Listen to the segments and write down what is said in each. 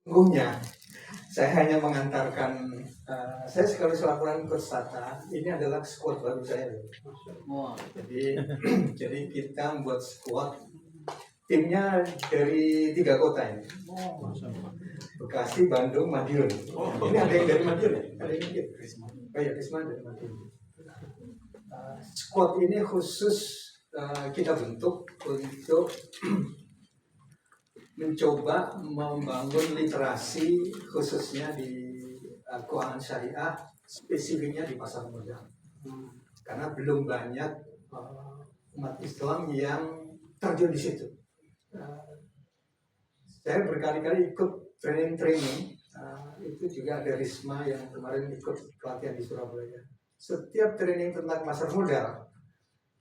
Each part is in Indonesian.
Sungguhnya saya hanya mengantarkan, saya sekali laporan ke Stata, ini adalah squad baru saya. Jadi kita buat squad, timnya dari 3 kota ini, Bekasi, Bandung, Madiun. Ini ada yang dari Madiun ya? Ada yang dari Krisma. Oh ya, Krisma dari Madiun. Squad ini khusus kita bentuk untuk mencoba membangun literasi khususnya di keuangan syariah, spesifiknya di pasar modal. Karena belum banyak umat Islam yang terjun di situ. Saya berkali-kali ikut training, itu juga ada Risma yang kemarin ikut pelatihan di Surabaya. Setiap training tentang pasar modal,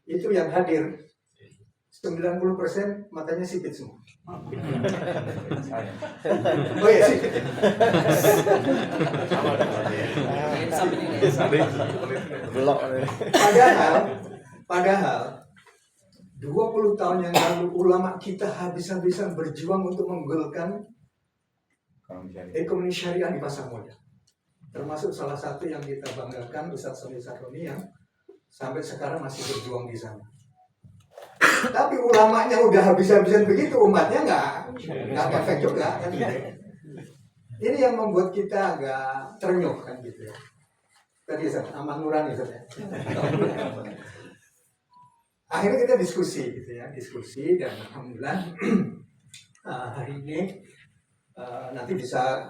itu yang hadir 90% matanya sipit semua. Oh iya sipit. Padahal 20 tahun yang lalu ulama kita habis-habisan berjuang untuk menggolkan ekonomi syariah di pasar modal. Termasuk salah satu yang kita banggakan Ustaz Soni Saroni yang sampai sekarang masih berjuang di sana. Tapi ulamanya udah habis-habisan begitu, umatnya nggak efek juga kan gitu. Ini yang membuat kita agak terenyuh kan gitu ya. Tadi Aman Nurani ya. Akhirnya kita diskusi gitu ya, dan alhamdulillah hari ini nanti bisa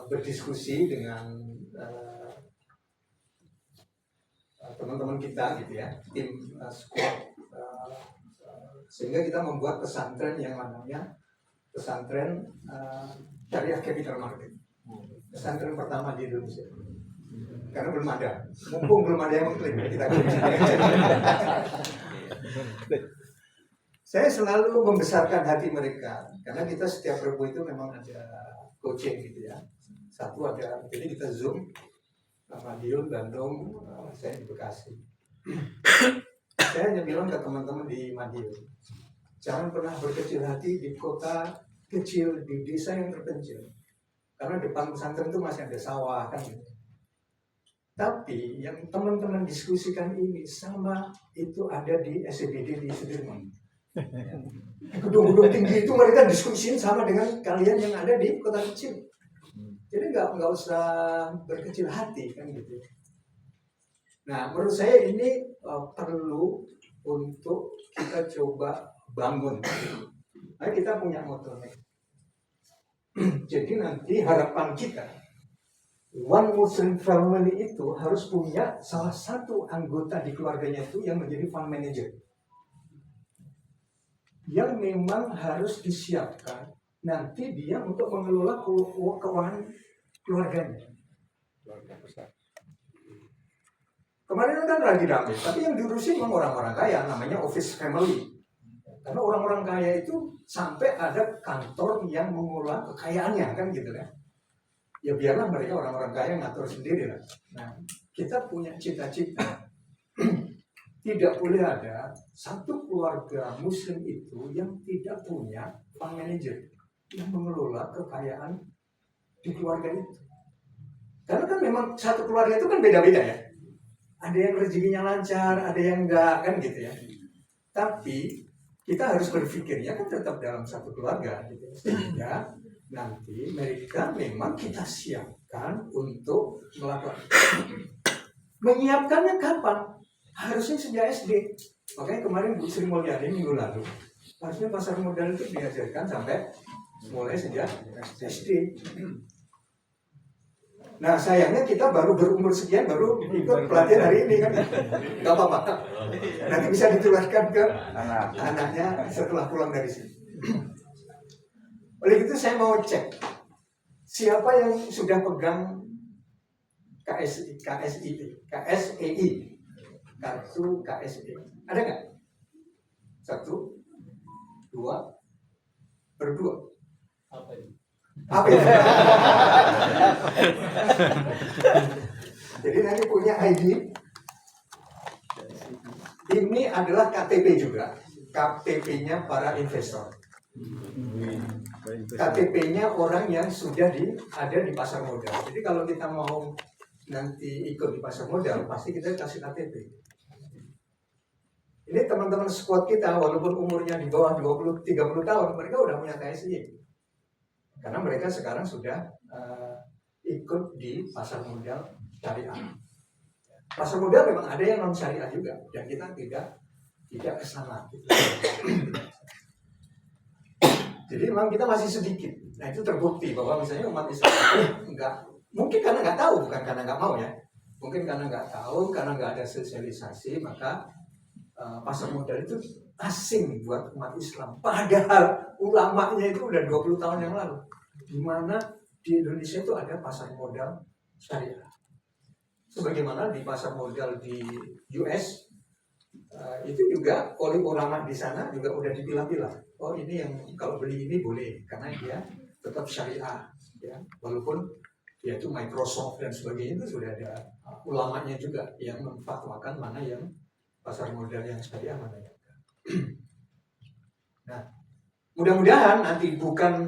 berdiskusi dengan teman-teman kita gitu ya, tim squad, sehingga kita membuat pesantren yang namanya pesantren syariah capital market, pesantren pertama di Indonesia. Karena belum ada, mumpung belum ada yang mengklaim kita. Saya selalu membesarkan hati mereka, karena kita setiap Rabu itu memang ada coaching gitu ya. Satu ada, jadi kita Zoom, Madiun, Bandung, saya di Bekasi. Saya hanya bilang ke teman-teman di Madiun, jangan pernah berkecil hati di kota kecil, di desa yang terpencil. Karena depan pesantren itu masih ada sawah kan gitu. Tapi yang teman-teman diskusikan ini sama itu ada di SCBD di Sudirman. Gedung-gedung tinggi itu mereka diskusiin sama dengan kalian yang ada di kota kecil. Jadi nggak usah berkecil hati kan gitu. Nah menurut saya ini perlu untuk kita coba bangun. Nah, kita punya motornya. Jadi nanti harapan kita, one Muslim family itu harus punya salah satu anggota di keluarganya itu yang menjadi fund manager, yang memang harus disiapkan nanti dia untuk mengelola keuangan keluarganya. Keluarga besar. Kemarin kan lagi ramai, tapi yang diurusin memang orang-orang kaya, namanya office family. Karena orang-orang kaya itu sampai ada kantor yang mengelola kekayaannya kan gitu kan. Ya biarlah mereka orang-orang kaya ngatur sendiri lah. Nah, kita punya cita-cita tidak boleh ada satu keluarga Muslim itu yang tidak punya fund manager yang mengelola kekayaan di keluarga itu. Karena kan memang satu keluarga itu kan beda-beda ya. Ada yang rezekinya lancar, ada yang enggak kan gitu ya. Tapi kita harus berpikirnya kan tetap dalam satu keluarga gitu. Sehingga nanti mereka memang kita siapkan untuk melakukan. Menyiapkannya kapan? Harusnya sejak SD. Makanya kemarin Bu Sri Mulyani minggu lalu, harusnya pasar modal itu diajarkan sampai mulai sejak SD. Nah sayangnya kita baru berumur sekian baru ikut pelatihan hari ini kan. Gak apa-apa. Nanti bisa ditularkan ke anaknya setelah pulang dari sini. Oleh itu saya mau cek siapa yang sudah pegang KSEI, kartu KSEI. Ada nggak? 1, 2, berdua. Apa itu? Jadi nanti punya ID. Ini adalah KTP juga, KTP-nya para investor. KTP-nya orang yang sudah ada di pasar modal. Jadi kalau kita mau nanti ikut di pasar modal, pasti kita kasih KTP. Ini teman-teman squad kita, walaupun umurnya di bawah 20-30 tahun, mereka udah punya KSI. Karena mereka sekarang sudah ikut di pasar modal syariah. Pasar modal memang ada yang non syariah juga, dan kita tidak ke sana. Jadi memang kita masih sedikit. Nah itu terbukti bahwa misalnya umat Islam enggak, mungkin karena nggak tahu, bukan karena nggak mau ya. Mungkin karena nggak tahu, karena nggak ada sosialisasi, maka pasar modal itu asing buat umat Islam. Padahal ulamanya itu udah 20 tahun yang lalu. Di mana di Indonesia itu ada pasar modal syariah. Sebagaimana di pasar modal di US, itu juga oleh ulama di sana juga udah dipilah-pilah. Oh ini yang kalau beli ini boleh karena dia tetap syariah, ya. Walaupun ya itu Microsoft dan sebagainya itu sudah ada ulamanya juga yang memfatwakan mana yang pasar modal yang syariah, mana yang enggak. Nah, mudah-mudahan nanti bukan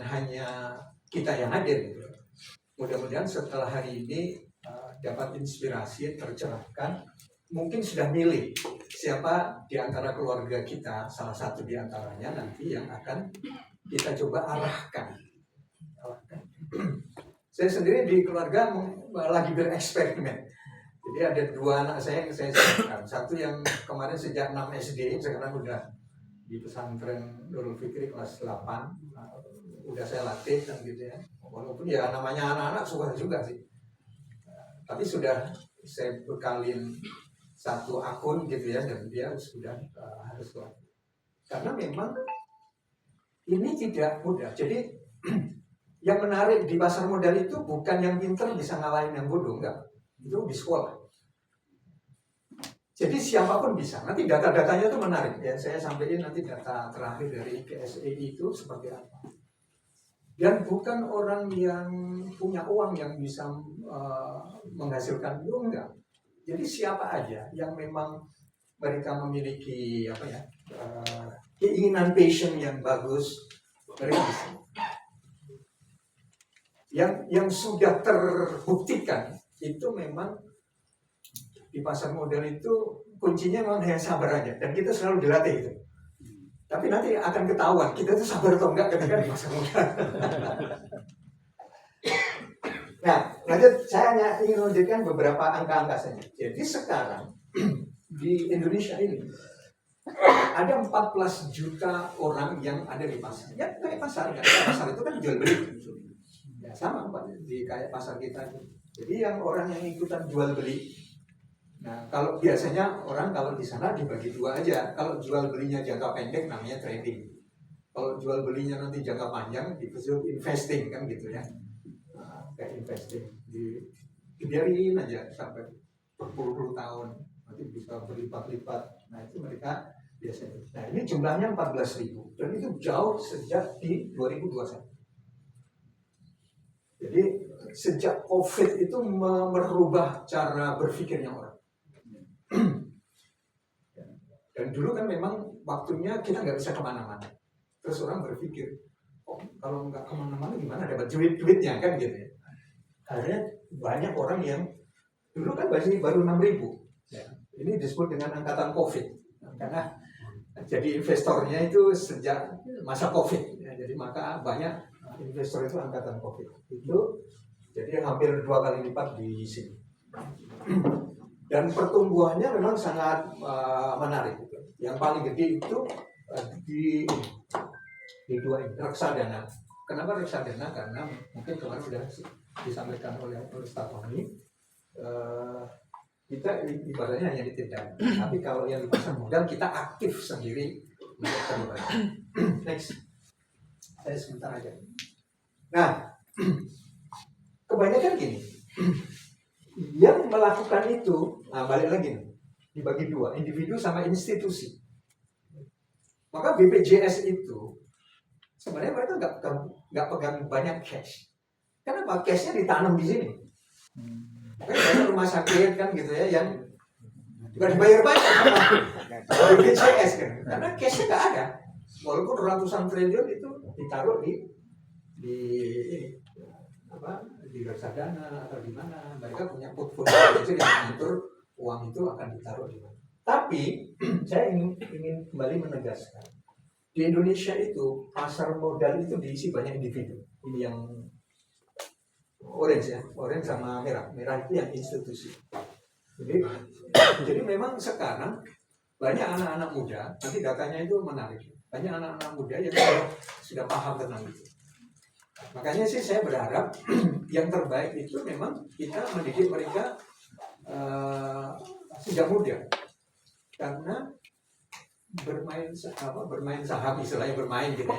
hanya kita yang hadir gitu. Mudah-mudahan setelah hari ini dapat inspirasi, tercerahkan. Mungkin sudah milih siapa di antara keluarga kita, salah satu di antaranya nanti yang akan kita coba arahkan. Saya sendiri di keluarga lagi bereksperimen. Jadi ada 2 anak saya yang saya sebutkan. Satu yang kemarin sejak 6 SD, sekarang udah di pesantren Nurul Fikri kelas 8. Udah saya latih kan gitu ya. Walaupun ya namanya anak-anak suka juga sih. Tapi sudah saya bekalin 1 akun gitu ya, dan dia sudah harus latih. Karena memang ini tidak mudah. Jadi yang menarik di pasar modal itu bukan yang pintar bisa ngalahin yang bodoh, enggak. Itu di sekolah. Jadi siapapun bisa. Nanti data-datanya itu menarik ya. Saya sampaikan nanti data terakhir dari KSEI itu seperti apa. Dan bukan orang yang punya uang yang bisa menghasilkan itu, enggak. Jadi siapa aja yang memang mereka memiliki keinginan passion yang bagus, mereka bisa. Yang sudah terbuktikan itu memang di pasar modal itu kuncinya memang hanya sabar aja, dan kita selalu dilatih itu. Tapi nanti akan ketahuan kita itu sabar atau enggak ketika di pasar modal. Nah, lanjut saya hanya ingin menunjukkan beberapa angka-angka saja. Jadi sekarang di Indonesia ini ada 14 juta orang yang ada di pasar. Ya kayak pasar, kan? Pasar itu kan jual beli. Ya sama di kayak pasar kita. Jadi yang orang yang ikutan jual beli. Nah, kalau biasanya orang kalau di sana dibagi 2 aja. Kalau jual belinya jangka pendek namanya trading. Kalau jual belinya nanti jangka panjang disebut investing kan gitu ya. Kayak investing dibiarin aja sampai berpuluh-puluh tahun, nanti bisa berlipat-lipat. Nah itu mereka biasanya. Nah ini jumlahnya 14.000 dan itu jauh sejak di 2021. Jadi sejak COVID itu merubah cara berpikirnya orang. Dan dulu kan memang waktunya kita nggak bisa kemana-mana. Terus orang berpikir, oh kalau nggak kemana-mana gimana dapat duitnya kan gitu ya. Akhirnya banyak orang yang dulu kan baru 6.000 ya. Ini disebut dengan angkatan COVID karena jadi investornya itu sejak masa COVID ya. Jadi maka banyak investor itu angkatan COVID itu, jadi hampir 2 kali lipat di sini. Dan pertumbuhannya memang sangat menarik. Yang paling gede itu di 2 ini, reksadana. Kenapa reksadana? Karena mungkin kemarin sudah disampaikan oleh Ustaz Tommy, kita ibaratnya hanya ditindak. Tapi kalau yang di pasar modal kita aktif sendiri untuk terlibat. Next, saya sebentar aja. Nah, kebanyakan gini, yang melakukan itu, nah balik lagi nih, dibagi 2, individu sama institusi. Maka BPJS itu sebenarnya mereka nggak pegang banyak cash. Kenapa? Cashnya ditanam di sini. Kan banyak rumah sakit kan gitu ya yang nggak dibayar banyak sama BPJS kan, karena cashnya nggak ada. Walaupun ratusan triliun itu ditaruh di apa, di reksadana atau di mana. Mereka punya portfolio manager yang mengatur uang itu akan ditaruh di mana. Tapi saya ingin kembali menegaskan, di Indonesia itu pasar modal itu diisi banyak individu. Ini yang orange ya, orange sama merah. Merah itu yang institusi. Jadi memang sekarang banyak anak-anak muda, nanti datanya itu menarik. Banyak anak-anak muda yang sudah paham tentang itu. Makanya sih saya berharap yang terbaik itu memang kita mendidik mereka sejak muda. Karena bermain saham, istilahnya bermain gitu.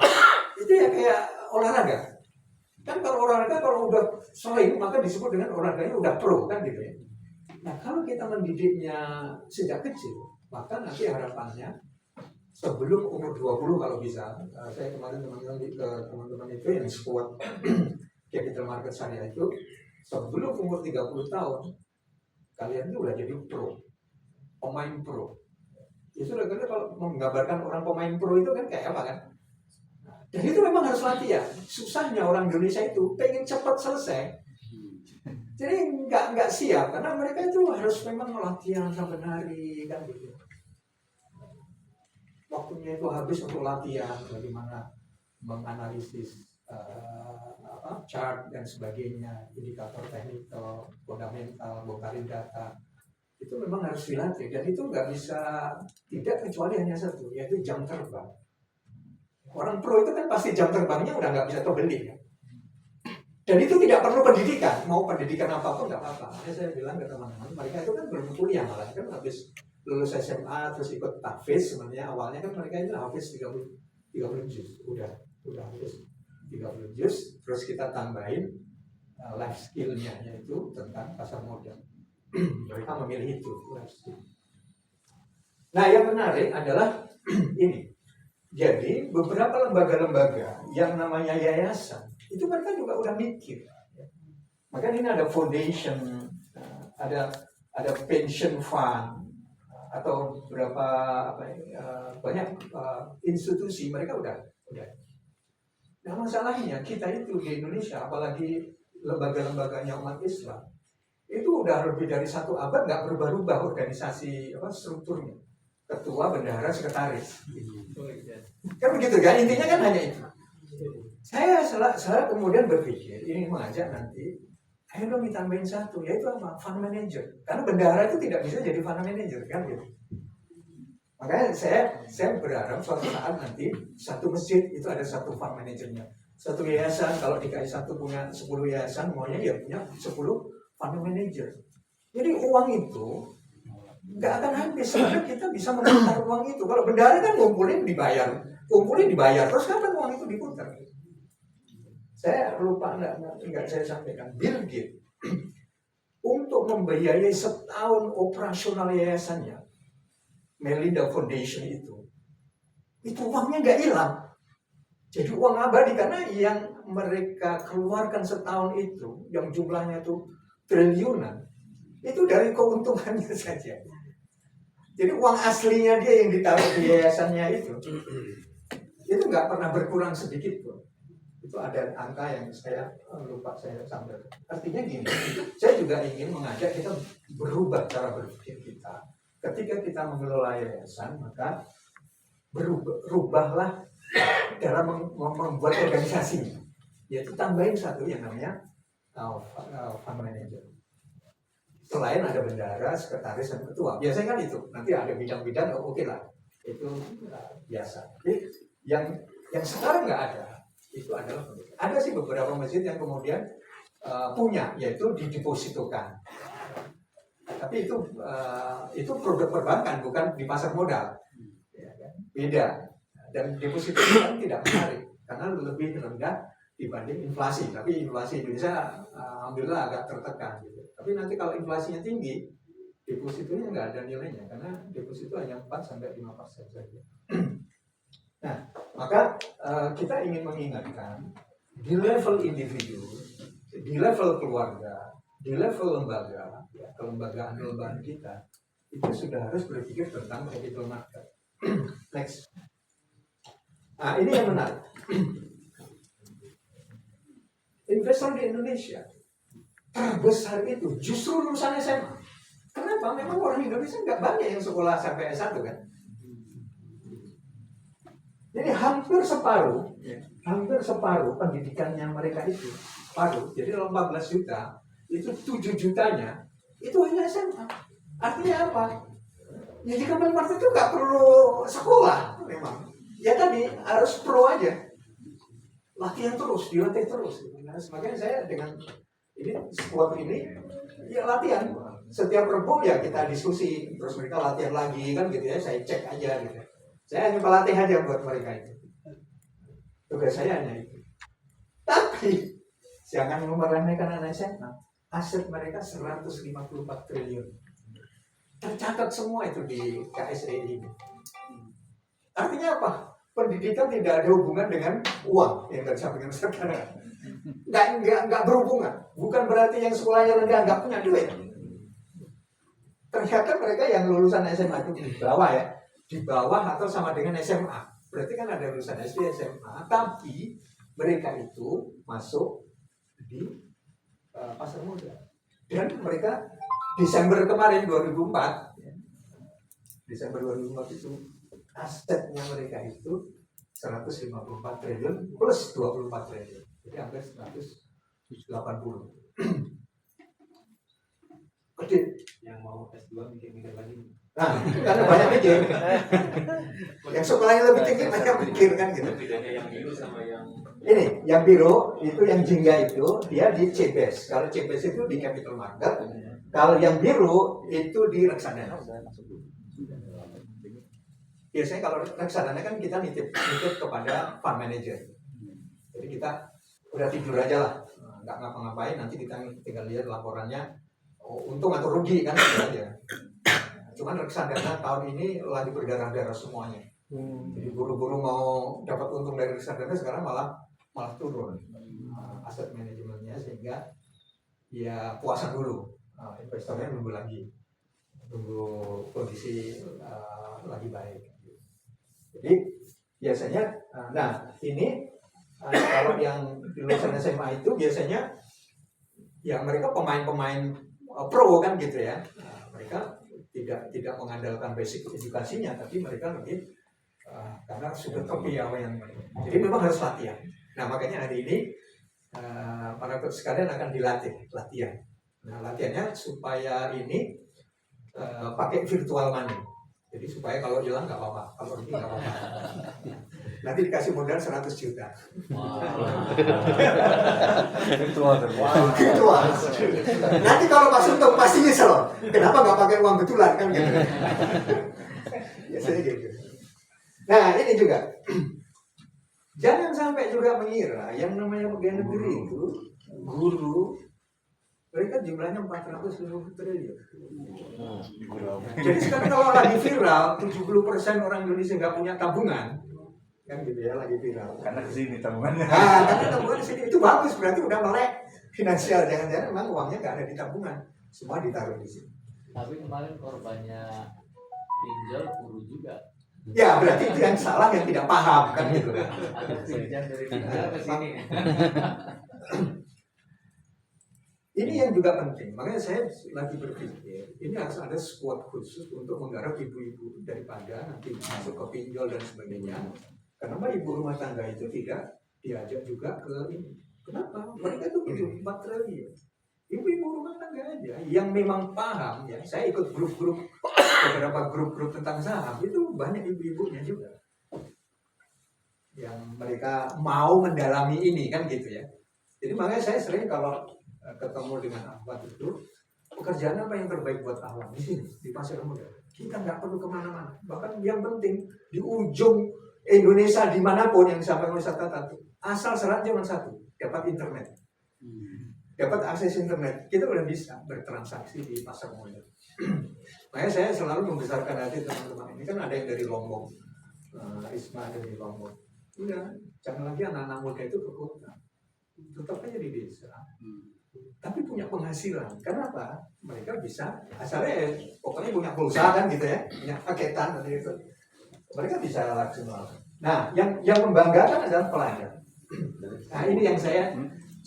Itu ya kayak olahraga. Kan kalau olahraga kalau udah sering maka disebut dengan olahraganya udah pro kan gitu ya. Nah kalau kita mendidiknya sejak kecil, maka nanti harapannya sebelum umur 20 kalau bisa. Saya kemarin teman-teman itu yang squad capital market syariah itu, sebelum umur 30 tahun kalian itu udah jadi pro, pemain pro. Itu kadang kalau menggambarkan orang pemain pro itu kan kayak apa kan? Dan itu memang harus latihan. Susahnya orang Indonesia itu pengen cepat selesai. Jadi nggak siap karena mereka itu harus memang latihan sampai hari kan gitu. Waktunya itu habis untuk latihan bagaimana menganalisis chart dan sebagainya, indikator teknikal, fundamental, bongkarin data. Itu memang harus dilatih dan itu nggak bisa tidak kecuali hanya satu, yaitu jam terbang. Orang pro itu kan pasti jam terbangnya udah nggak bisa terbeli kan? Dan itu tidak perlu pendidikan, mau pendidikan apapun nggak apa-apa. Makanya saya bilang ke teman-teman, mereka itu kan belum kuliah malah kan habis lulus SMA terus ikut tahfiz. Sebenarnya awalnya kan mereka itu hafiz 30 juz, udah hafiz 30 juz, terus kita tambahin life skill-nya yaitu tentang pasar modal. Mereka memilih itu life skill. Nah yang menarik adalah ini. Jadi beberapa lembaga-lembaga yang namanya yayasan itu mereka juga udah mikir. Makanya ini ada foundation, ada pension fund atau beberapa banyak institusi mereka udah. Nah masalahnya kita itu di Indonesia, apalagi lembaga-lembaganya umat Islam, itu udah lebih dari 1 abad nggak berubah-ubah organisasi strukturnya. Ketua, bendahara, sekretaris. Kan begitu kan? Intinya kan hanya itu. Saya kemudian berpikir, ini mengajak nanti, ayo dong ditambahin satu, yaitu apa? Fund manager. Karena bendahara itu tidak bisa jadi fund manager, kan gitu. Makanya saya berharap suatu saat nanti, satu masjid itu ada satu fund managernya. Satu yayasan, kalau DKI 1 punya 10 yayasan, maunya ya punya 10 fund manager. Jadi uang itu nggak akan habis karena kita bisa memutar uang itu. Kalau bendahara kan kumpulin dibayar, terus kapan uang itu diputar? Saya lupa nggak saya sampaikan. Bill Gates untuk membiayai setahun operasional yayasannya Melinda Foundation itu uangnya nggak hilang. Jadi uang abadi karena yang mereka keluarkan setahun itu yang jumlahnya itu triliunan itu dari keuntungannya saja. Jadi uang aslinya dia yang ditaruh di yayasannya itu nggak pernah berkurang sedikit pun. Itu ada angka yang saya lupa saya sampaikan. Artinya gini, saya juga ingin mengajak kita berubah cara berpikir kita. Ketika kita mengelola yayasan, maka berubahlah dalam membuat organisasinya. Yaitu tambahin satu yang namanya fund manager. Selain ada bendahara, sekretaris, dan ketua. Biasanya kan itu. Nanti ada bidang-bidang, oke lah. Itu biasa. Jadi yang sekarang nggak ada, itu adalah ada sih beberapa masjid yang kemudian punya, yaitu didepositokan. Tapi itu produk perbankan, bukan di pasar modal. Ya, kan? Beda. Dan deposito kan tidak menarik, karena lebih rendah dibanding inflasi. Tapi inflasi Indonesia alhamdulillah agak tertekan gitu. Tapi nanti kalau inflasinya tinggi, depositonya nggak ada nilainya karena deposito hanya 4-5% saja. Nah, maka kita ingin mengingatkan di level individu, di level keluarga, di level lembaga, ya, kelembagaan kita itu sudah harus berpikir tentang capital market. Next. Nah, ini yang menarik. investor di Indonesia terbesar itu justru lulusan SMA. Kenapa? Memang orang Indonesia nggak banyak yang sekolah sampai S1 kan. Jadi hampir separuh pendidikannya mereka itu separuh. Jadi kalau 14 juta itu 7 jutanya itu hanya SMA. Artinya apa? Ya di Kampung Partai itu nggak perlu sekolah memang. Ya tadi harus pro aja. Latihan terus, dilatih terus. Nah, makanya saya dengan ini squad ini ya latihan. Setiap Rebo ya kita diskusi, terus mereka latihan lagi kan gitu ya. Saya cek aja gitu. Saya hanya pelatih aja buat mereka itu. Tugas saya hanya itu. Tapi jangan meremehkan anak SMA. Aset mereka 154 triliun. Tercatat semua itu di KSE ini. Artinya apa? Pendidikan tidak ada hubungan dengan uang yang disampaikan sekarang. Nggak berhubungan. Bukan berarti yang sekolahnya rendah nggak punya duit. Ternyata mereka yang lulusan SMA itu di bawah ya, di bawah atau sama dengan SMA. Berarti kan ada lulusan SD, SMA, tapi mereka itu masuk di pasar modal. Dan mereka Desember kemarin 2004, Desember 2004 itu asetnya mereka itu 154 triliun plus 24 triliun. Jadi hampir 180. Gede. Yang mau S2 mikir-mikir lagi. Nah, karena banyak mikir. Yang sekolahnya lebih tinggi banyak mikir kan gitu. Bedanya yang biru sama yang Ini, yang biru itu yang jingga itu dia di CBS. Kalau CBS itu di Capital Market. Kalau yang biru itu di reksadana. Biasanya kalau reksadana kan kita nitip kepada fund manager. Jadi kita udah tidur aja lah, nggak ngapa-ngapain. Nanti kita tinggal lihat laporannya, untung atau rugi kan gitu aja. Cuman reksadana tahun ini lagi berdarah-darah semuanya. Jadi buru-buru mau dapat untung dari reksadana sekarang malah turun aset manajemennya, sehingga ya puasa dulu. Investornya nunggu lagi, nunggu kondisi lagi baik. Jadi biasanya, nah ini kalau yang di lulusan SMA itu biasanya ya mereka pemain-pemain pro kan gitu ya. Mereka tidak mengandalkan basic edukasinya, tapi mereka lebih karena sudah kepiawaian. Jadi memang harus latihan. Nah makanya hari ini para sekalian akan dilatih latihan. Nah latihannya supaya ini pakai virtual money. Jadi supaya kalau hilang nggak apa-apa, kalau rugi nggak apa-apa. Nanti dikasih modal 100 juta. virtual. Virtual. Nanti kalau Pak Suntung pasti nyesel. Kenapa nggak pakai uang betulan kan gitu. Biasanya gitu. Nah ini juga. Jangan sampai juga mengira yang namanya pegawai negeri itu guru, mereka jumlahnya 450 triliun. Jadi sekarang kalau lagi viral 70% orang Indonesia nggak punya tabungan, kan gitu ya, lagi viral. Karena kesini tabungannya. Nah, karena tabungan di sini itu bagus, berarti udah melek finansial. Jangan-jangan memang uangnya nggak ada di tabungan, semua ditaruh di sini. Tapi kemarin korbannya pinjol guru juga. Ya berarti itu yang salah, yang tidak paham kan gitu. Ada pinjam dari pinjol ke sini. Ini yang juga penting, makanya saya lagi berpikir ini harus ada squad khusus untuk menggarap ibu-ibu daripada nanti masuk ke pinjol dan sebagainya. Kenapa ibu rumah tangga itu tidak diajak juga ke ini? Kenapa? Mereka itu butuh 4 triliun. Ibu-ibu rumah tangga aja yang memang paham ya. Saya ikut grup-grup, beberapa grup-grup tentang saham itu banyak ibu-ibunya juga yang mereka mau mendalami ini kan gitu ya. Jadi makanya saya sering kalau ketemu dengan Ahwat itu, pekerjaan apa yang terbaik buat Ahwat di sini di pasar modal. Kita nggak perlu kemana-mana. Bahkan yang penting di ujung Indonesia dimanapun yang disampaikan oleh Tata, asal syarat cuma satu, dapat internet, dapat akses internet, kita udah bisa bertransaksi di pasar modal. Makanya saya selalu membesarkan hati teman-teman ini, kan ada yang dari Lombok, Isma dari Lombok. Udah, jangan lagi anak-anak muda itu ke kota, tetap aja di desa. Tapi punya penghasilan. Kenapa? Mereka bisa asalnya pokoknya punya pulsa kan gitu ya, punya paketan dan itu. Mereka bisa langsung. Nah, yang membanggakan adalah pelajar. Nah, ini yang saya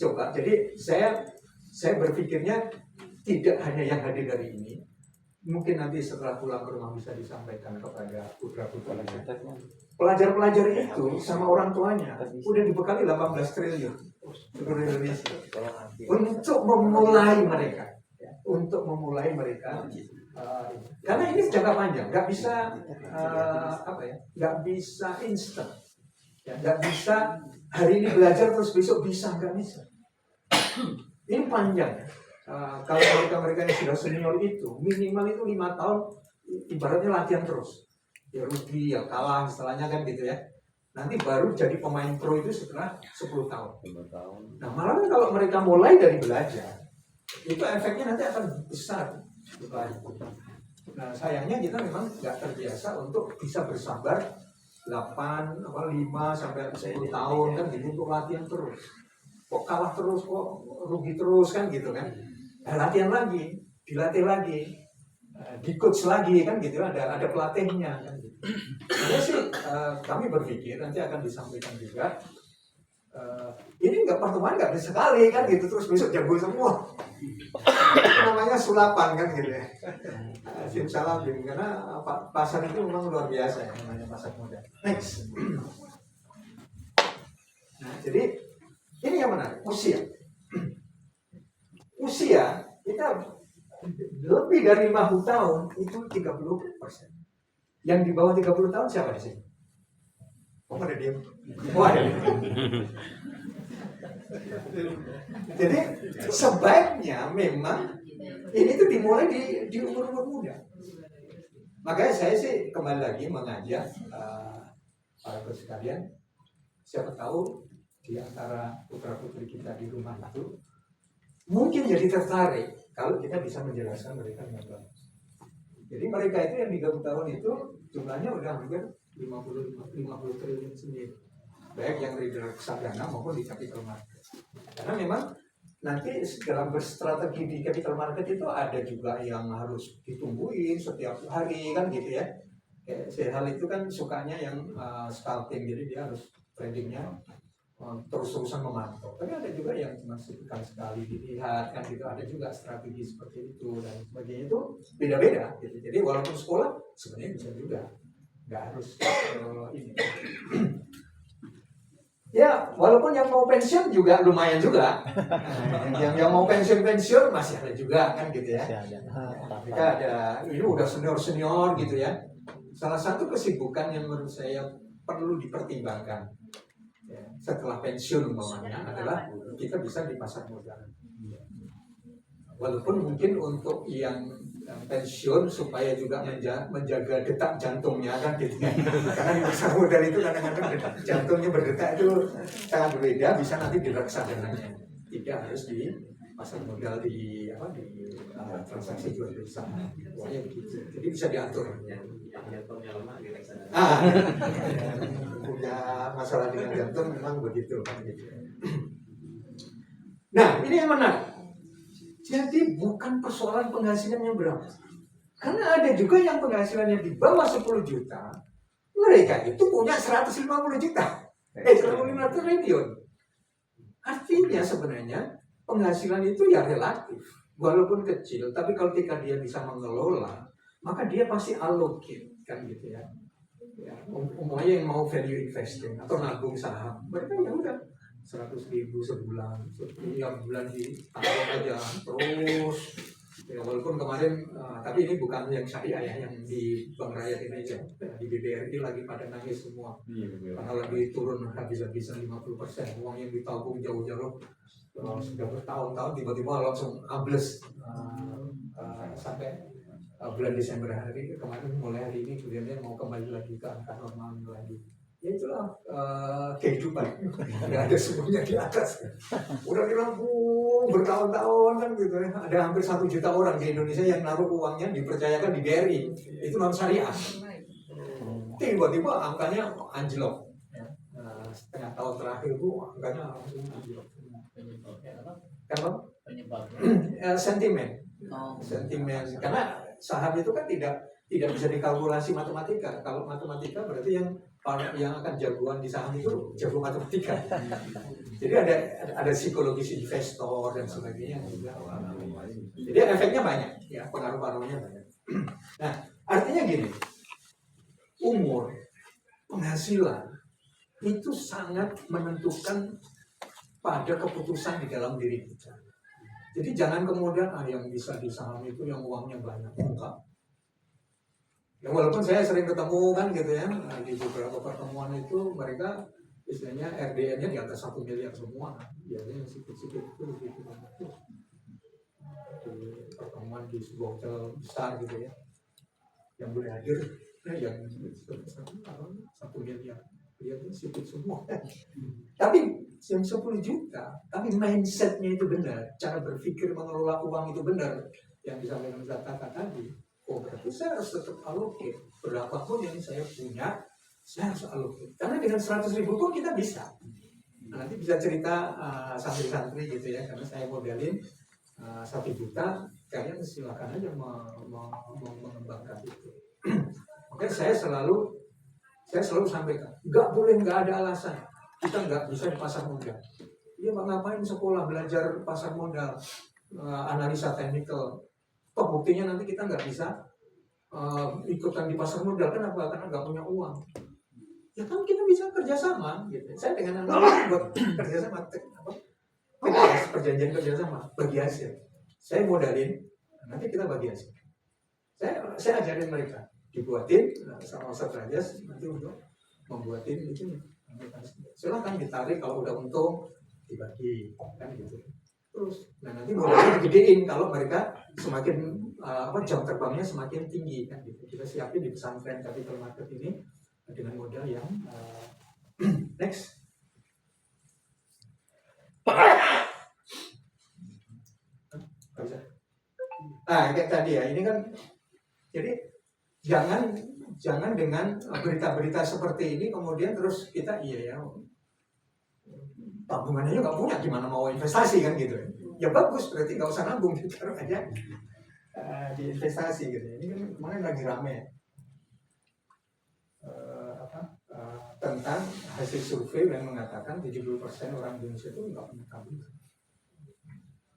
coba. Jadi saya berpikirnya tidak hanya yang hadir dari ini, mungkin nanti setelah pulang ke rumah bisa disampaikan kepada putra-putri pelajar-pelajar itu sama orang tuanya udah dibekali 18 triliun seluruh Indonesia untuk memulai mereka, ya, untuk memulai mereka. Karena ini jangka panjang, nggak bisa nggak bisa instan, ya, nggak bisa hari ini belajar terus besok bisa, nggak bisa. Ini panjang. Kalau mereka yang sudah senior itu minimal itu 5 tahun, ibaratnya latihan terus. Ya rugi, ya kalah, istilahnya kan gitu ya. Nanti baru jadi pemain pro itu setelah 10 tahun. Nah malah kalau mereka mulai dari belajar, itu efeknya nanti akan besar. Nah sayangnya kita memang nggak terbiasa untuk bisa bersabar 5 sampai 10 tahun kan gitu untuk latihan terus. Kok kalah terus, kok rugi terus kan gitu kan. Latihan lagi, dilatih lagi, di coach lagi kan gitu, ada pelatihnya kan gitu. Jadi sih kami berpikir nanti akan disampaikan juga ini pertemuan nggak bisa sekali kan gitu terus besok jago semua. Namanya sulapan kan gitu ya. Simsalam karena pasar itu memang luar biasa ya, namanya pasar muda. Next. Nah, jadi ini yang menarik, usia. Usia kita lebih dari 50 tahun itu 30%. Yang di bawah 30 tahun siapa di sini? Oh, ada dia. Oh, ada dia. Jadi sebaiknya memang ini tuh dimulai di umur-umur muda. Makanya saya sih kembali lagi mengajak para sekalian, siapa tahu di antara putra-putri kita di rumah itu mungkin jadi tertarik kalau kita bisa menjelaskan mereka dengan baik. Jadi mereka itu yang 30 tahun itu jumlahnya udah hampir 50 triliun sendiri. Baik yang di reksadana maupun di capital market. Karena memang nanti dalam berstrategi di capital market itu ada juga yang harus ditumbuhin setiap hari kan gitu ya. Hal itu kan sukanya yang scalping, jadi dia harus tradingnya terus-terusan memantau. Tapi ada juga yang cuma sekali dilihat kan gitu. Ada juga strategi seperti itu dan sebagainya, itu beda-beda gitu. Jadi walaupun sekolah sebenarnya bisa juga, nggak harus ini. Ya walaupun yang mau pensiun juga lumayan juga. yang mau pensiun masih ada juga kan gitu ya. Mereka ada ini udah senior gitu ya. Salah satu kesibukan yang menurut saya perlu dipertimbangkan ya, setelah pensiun umpamanya adalah kita bisa di pasar modal. Walaupun mungkin untuk yang pensiun supaya juga menjaga detak jantungnya kan gitu kan. Karena di pasar modal itu kadang-kadang detak jantungnya berdetak itu sangat berbeda, bisa nanti di reksadana, tidak harus di pasar modal di transaksi jual beli saham. Pokoknya begitu. Jadi bisa diatur. Jantungnya lemah di reksadana. Punya masalah dengan jantung memang begitu kan gitu. Nah, ini yang menarik. Jadi bukan persoalan penghasilannya berapa. Karena ada juga yang penghasilannya di bawah 10 juta, mereka itu punya 150 juta. 150 triliun. Artinya sebenarnya penghasilan itu ya relatif. Walaupun kecil, tapi kalau ketika dia bisa mengelola, maka dia pasti allocate kan gitu ya. Umumnya yang mau value investing atau nabung saham, mereka ya udah 100.000 sebulan, setiap bulan ditaruh aja terus. Ya, walaupun kemarin, tapi ini bukan yang syariah ya, yang di Bank Rakyat ini aja, di BBRI lagi pada nangis semua, karena lagi turun habis-habisan 50%, uang yang ditabung jauh-jauh sudah bertahun-tahun tiba-tiba langsung ambles sampai bulan Desember kemarin, mulai hari ini kemudian mau kembali lagi ke angka normal lagi. Ya itulah kehidupan, nggak ada semuanya di atas. Udah dilampung bertahun-tahun kan gitu ya. Ada hampir 1 juta orang di Indonesia yang naruh uangnya dipercayakan di BRI, itu non syariah. Tiba-tiba angkanya anjlok. Setengah tahun terakhir itu angkanya langsung anjlok. Kenapa? Sentimen. Karena saham itu kan tidak tidak bisa dikalkulasi matematika. Kalau matematika berarti yang akan jagoan di saham itu jago matematika. Jadi ada psikologis investor dan sebagainya juga. Jadi efeknya banyak, ya, pengaruh-pengaruhnya banyak. Nah, artinya gini, umur, penghasilan itu sangat menentukan pada keputusan di dalam diri kita. Jadi jangan kemudian yang bisa di saham itu yang uangnya banyak, enggak. Ya, walaupun saya sering ketemu kan gitu ya, di beberapa pertemuan itu mereka istilahnya RDN-nya di atas 1 miliar semua. Biasanya sedikit-sedikit itu begitu banyak tuh. Di pertemuan di sebuah hotel besar gitu ya, yang boleh hadir ya yang 1 miliar. Lihatnya sedikit semua. Tapi yang 10 juta, tapi mindsetnya itu benar, cara berpikir mengelola uang itu benar, yang disampaikan Ustaz Tata tadi. Oh, berarti saya harus tetap allocate. Berapapun yang saya punya, saya harus allocate. Karena dengan 100.000 pun kita bisa. Nah, nanti bisa cerita santri-santri gitu ya, karena saya modelin 1 juta, kayaknya silakan aja mengembangkan itu. Oke, saya selalu sampaikan, nggak ada alasan kita nggak bisa di pasar modal. Iya, ngapain sekolah belajar pasar modal, analisa teknikal. Toh buktinya nanti kita nggak bisa ikutan di pasar modal. Kenapa? Karena nggak punya uang. Ya kan kita bisa kerjasama. Gitu. Saya dengan anak buat kerjasama, perjanjian kerjasama, bagi hasil. Saya modalin, nanti kita bagi hasil. Saya ajarin mereka, dibuatin sama Ustaz Rajas nanti untuk membuatin itu. Silahkan ditarik, kalau udah untung dibagi, kan gitu. Terus, nah nanti modalnya digedein kalau mereka semakin jam terbangnya semakin tinggi kan gitu. Kita siapin di pesantren capital market ini dengan modal yang next. Nah kayak tadi ya, ini kan jadi jangan dengan berita-berita seperti ini kemudian terus kita tabungan aja nggak punya, gimana mau investasi kan gitu. Ya bagus, berarti nggak usah nabung, ditaruh aja di investasi gitu. Ini kan kemarin lagi rame tentang hasil survei yang mengatakan 70% orang Indonesia itu nggak punya tabungan.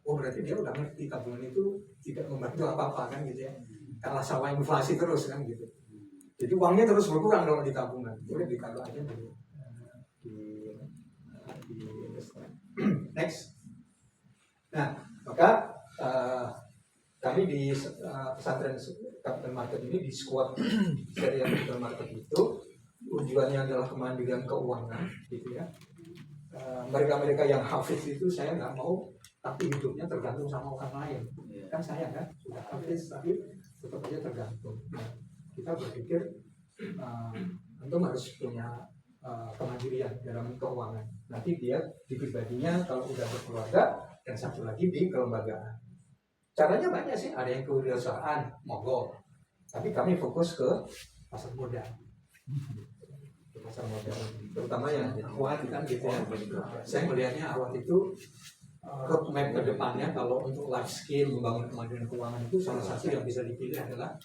Oh, berarti dia udah ngerti tabungan itu tidak membantu apa-apa kan gitu ya, kalah sama inflasi terus kan gitu. Jadi uangnya terus berkurang kalau di tabungan. Boleh ditaruh aja dulu di investasi. Next. Nah, maka kami di pesantren capital market ini, di squad dari capital market itu tujuannya adalah kemandirian keuangan gitu ya. Mereka-mereka yang hafiz itu saya nggak mau tapi hidupnya tergantung sama orang lain. Kan saya kan sudah hafiz tapi tetap aja tergantung. Nah, kita berpikir antum harus punya kemandirian dalam keuangan. Nanti dia di pribadinya kalau udah berkeluarga, dan satu lagi di kelembagaan. Caranya banyak sih, ada yang kewirausahaan, monggo. Tapi kami fokus ke pasar modal. Pasar modal, terutama yang awal kan gitu ya. Saya melihatnya awal itu roadmap ke depannya kalau untuk life skill, membangun kemandirian keuangan itu salah satu yang bisa dipilih adalah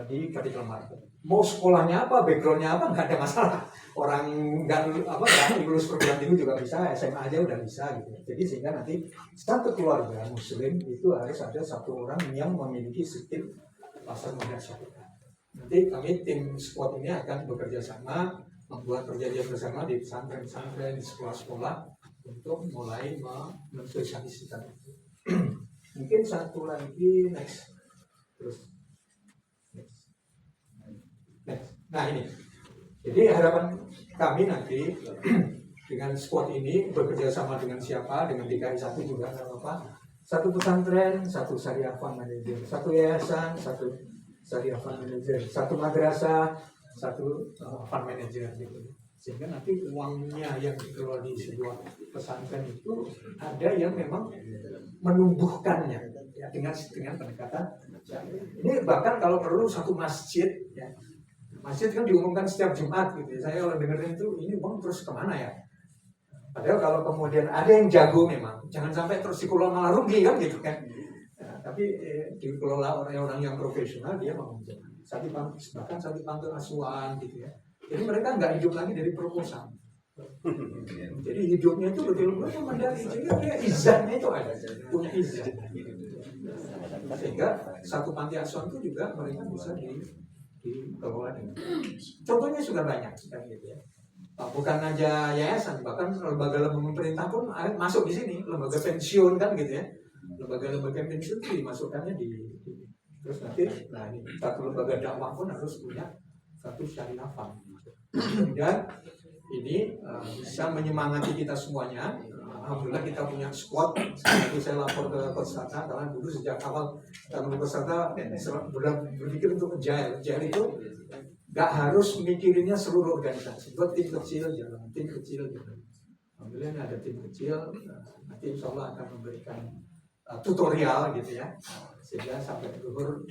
di capital market. Mau sekolahnya apa, backgroundnya apa, nggak ada masalah. Orang nggak lulus perguruan tinggi juga bisa, SMA aja udah bisa gitu. Jadi sehingga nanti satu keluarga muslim itu harus ada satu orang yang memiliki skill pasar modal syariah. Nanti kami tim squad ini akan bekerja sama, membuat perjanjian bersama di pesantren-pesantren, di sekolah-sekolah untuk mulai mensosialisasikan itu. Mungkin satu lagi next. Terus next. Nah ini. Jadi harapan kami nanti dengan squad ini bekerja sama dengan siapa, dengan DKI 1 juga nggak apa-apa. Satu pesantren, satu syariah fund manager, satu yayasan, satu syariah fund manager, satu madrasah, satu fund manager gitu. Sehingga nanti uangnya yang dikelola di sebuah pesantren itu ada yang memang menumbuhkannya ya, dengan pendekatan. Ini bahkan kalau perlu satu masjid ya. Masjid kan diumumkan setiap Jumat gitu. Saya kalau dengerin itu ini uang terus kemana ya? Padahal kalau kemudian ada yang jago memang, jangan sampai terus dikelola malah rugi kan gitu kan. Nah, tapi dikelola orang-orang yang profesional dia mau menjaga. bahkan satu panti asuhan gitu ya. Jadi mereka nggak hidup lagi dari proposal. Jadi hidupnya itu betul-betul mandiri, sehingga dia izahnya itu ada, punya izah. Sehingga satu panti asuhan itu juga mereka bisa dikelola dengan. Contohnya sudah banyak sekarang gitu ya. Bukan aja yayasan, bahkan lembaga-lembaga pemerintah pun masuk di sini, lembaga pensiun kan gitu ya. Lembaga-lembaga pensiun itu dimasukkannya terus nanti, nah ini satu lembaga dakwah pun harus punya satu syariah fund. Dan ini bisa menyemangati kita semuanya. Alhamdulillah kita punya squad. Nanti saya lapor ke Kostrata karena dulu sejak awal kita menuju Kostrata berpikir untuk agile. Agile itu gak harus mikirinnya seluruh organisasi. Buat tim kecil jalan, tim kecil jalan. Alhamdulillah ini ada tim kecil. Nanti insya Allah akan memberikan tutorial gitu ya, sehingga sampai zuhur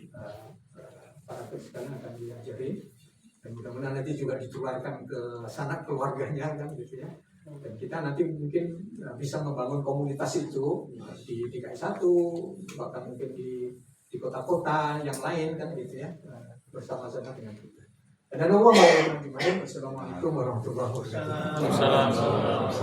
para sekalian akan diajari. Dan mudah-mudahan nanti juga ditularkan ke sanak keluarganya kan gitu ya. Dan kita nanti mungkin bisa membangun komunitas itu di DKI 1, bahkan mungkin di kota-kota yang lain kan gitu ya, bersama-sama dengan kita. Dan Assalamualaikum warahmatullahi wabarakatuh.